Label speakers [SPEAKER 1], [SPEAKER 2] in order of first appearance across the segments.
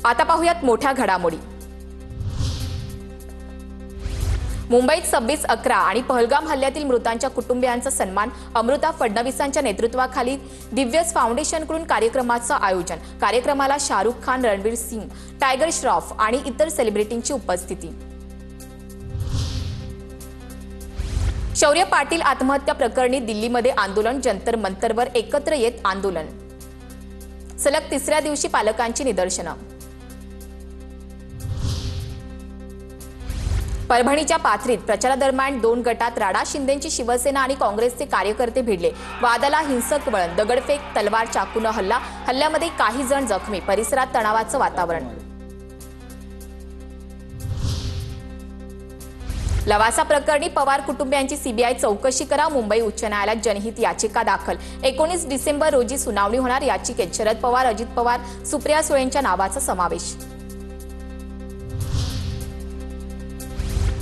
[SPEAKER 1] आता पाहूयात मोठ्या घडामोडी। मुंबईत 26/11 आणि पहलगाम हल्ल्यातील मृतांच्या कुटुंबियांचा सन्मान अमृता फडणवीसांच्या नेतृत्वाखाली दिव्यस फाउंडेशनकडून कार्यक्रमाचं आयोजन। कार्यक्रमाला शाहरुख खान, रणवीर सिंग, टायगर श्रॉफ आणि इतर सेलिब्रिटींची उपस्थिती। शौर्य पाटील आत्महत्या प्रकरणी दिल्लीमध्ये आंदोलन, जंतर मंतरवर एकत्र येत आंदोलन। सलग तिसऱ्या दिवशी पालकांची निदर्शनं। परभणीच्या पाथरीत प्रचारादरम्यान 2 गटात राडा, शिंदेची शिवसेना आणि काँग्रेसचे कार्यकर्ते भिडले। वादाला हिंसक वळण, दगडफेक, तलवार, चाकूनं हल्ला, हल्ल्यामध्ये काही जण जखमी, परिसरात तणावाचं वातावरण। लवासा प्रकरणी पवार कुटुंबियांची सीबीआय चौकशी करा, मुंबई उच्च न्यायालयात जनहित याचिका दाखल। 19 डिसेंबर रोजी सुनावणी होणार। याचिकेत शरद पवार, अजित पवार, सुप्रिया सुळेंच्या नावाचा समावेश।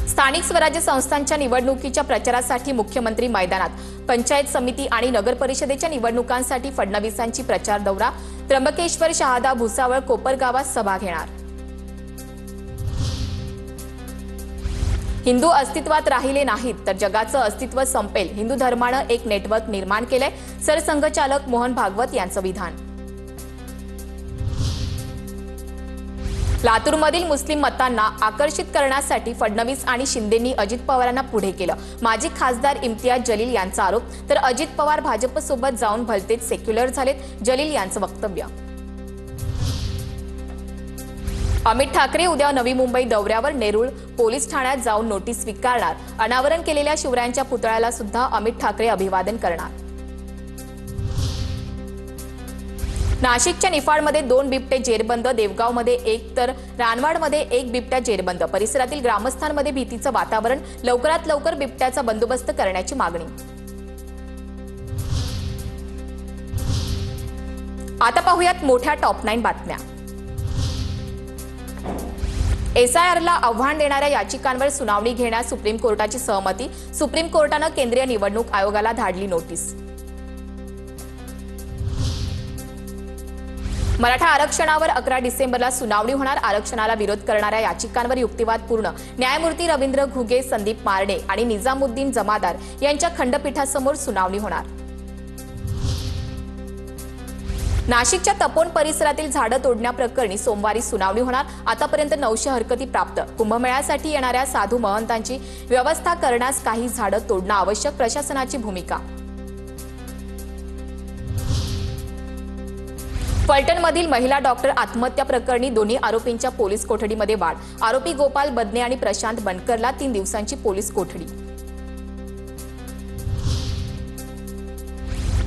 [SPEAKER 1] स्थानिक स्वराज्य संस्थांच्या निवडणुकीच्या प्रचारासाठी मुख्यमंत्री मैदानात। पंचायत समिती आणि नगर परिषदेच्या निवडणुकांसाठी फडणवीसांची प्रचार दौरा। त्र्यंबकेश्वर, शहादा, भुसावळ, कोपरगावात सभा घेणार। हिंदू अस्तित्वात राहिले नाहीत तर जगाचं अस्तित्व संपेल, हिंदू धर्मानं एक नेटवर्क निर्माण केलंय, सरसंघचालक मोहन भागवत यांचं विधान। लातूरमधील मुस्लिम मतांना आकर्षित करण्यासाठी फडणवीस आणि शिंदेंनी अजित पवारांना पुढे केलं। माजी खासदार इम्तियाज जलील यांचा आरोप, तर अजित पवार भाजपसोबत जाऊन भलतेच सेक्युलर झालेत, जलील यांचं वक्तव्य। अमित ठाकरे उद्या नवी मुंबई दौऱ्यावर, नेरूळ पोलीस ठाण्यात जाऊन नोटीस स्वीकारणार। अनावरण केलेल्या शिवरायांच्या पुतळ्याला सुद्धा अमित ठाकरे अभिवादन करणार। नाशिकच्या निफाडमध्ये 2 बिबटे जेरबंद, देवगावमध्ये 1 तर रानवाडमध्ये 1 बिबट्या जेरबंद। परिसरातील ग्रामस्थांमध्ये भीतीचं वातावरण, लवकरात लवकर बिबट्याचा बंदोबस्त करण्याची मागणी। आता पाहूयात मोठ्या टॉप 9 बातम्या। एसआयआरला आव्हान देणाऱ्या याचिकांवर सुनावणी घेण्यास सुप्रीम कोर्टाची सहमती। सुप्रीम कोर्टानं केंद्रीय निवडणूक आयोगाला धाडली नोटीस। मराठा आरक्षणावर 11 डिसेंबरला सुनावणी होणार। आरक्षणाला विरोध करणाऱ्या याचिकांवर युक्तिवाद पूर्ण। न्यायमूर्ती रवींद्र घुगे, संदीप मारणे आणि निजामुद्दीन जमादार यांच्या खंडपीठासमोर सुनावणी होणार। नाशिकच्या तपोन परिसरातील झाडं तोडण्याप्रकरणी सोमवारी सुनावणी होणार। आतापर्यंत 900 हरकती प्राप्त। कुंभमेळ्यासाठी येणाऱ्या साधू महंतांची व्यवस्था करण्यास काही झाडं तोडणं आवश्यक, प्रशासनाची भूमिका। फलटणमधील महिला डॉक्टर आत्महत्या प्रकरणी दोन्ही आरोपींच्या पोलीस कोठडीमध्ये वाढ। आरोपी गोपाल बदने आणि प्रशांत बनकरला 3 दिवसांची पोलीस कोठडी।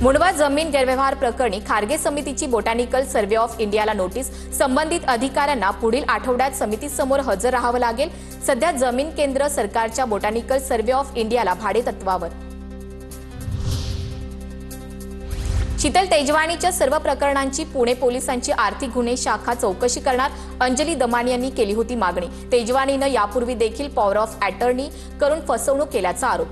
[SPEAKER 1] मुंडवा जमीन गैरव्यवहार प्रकरणी खारगे समितीची बोटॅनिकल सर्व्हे ऑफ इंडियाला नोटीस। संबंधित अधिकाऱ्यांना पुढील आठवड्यात समितीसमोर हजर राहावं लागेल। सध्या जमीन केंद्र सरकारच्या बोटॅनिकल सर्व्हे ऑफ इंडियाला भाडे तत्वावर। शीतल तेजवानीच्या सर्व प्रकरणांची पुणे पोलिसांची आर्थिक गुन्हे शाखा चौकशी करणार। अंजली दमानी यांनी केली होती मागणी। तेजवानीनं यापूर्वी देखील पॉवर ऑफ अटर्नी करून फसवणूक केल्याचा आरोप।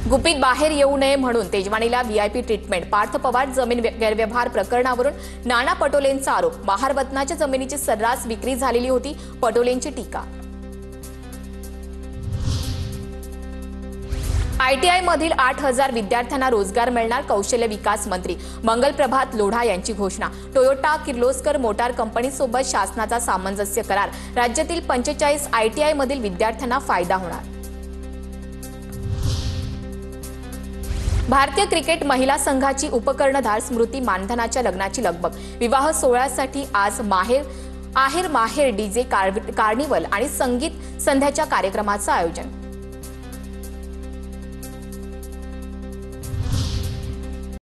[SPEAKER 1] गुपित बाहेर येऊ नये म्हणून तेजवानीला व्हीआयपी ट्रीटमेंट। पार्थ पवार जमीन गैरव्यवहार प्रकरणावरून नाना पटोलेंचा आरोप। महारत्नाच्या जमिनीची सर्रास विक्री झालेली होती, पटोलेंची टीका। आयटीआय मधील 8000 विद्यार्थ्यांना रोजगार मिळणार, कौशल्य विकास मंत्री मंगल प्रभात लोढा यांची घोषणा। टोयोटा किर्लोस्कर मोटार कंपनीसोबत शासनाचा सामंजस्य करार। राज्यातील 45 आयटीआय मधील विद्यार्थ्यांना फायदा होणार। भारतीय क्रिकेट महिला संघाची उपकर्णधार स्मृती मानधनाच्या लग्नाची लगबग। विवाह सोहळ्यासाठी आज माहेर डीजे कार्निवल आणि संगीत संध्याच्या कार्यक्रमाचं आयोजन।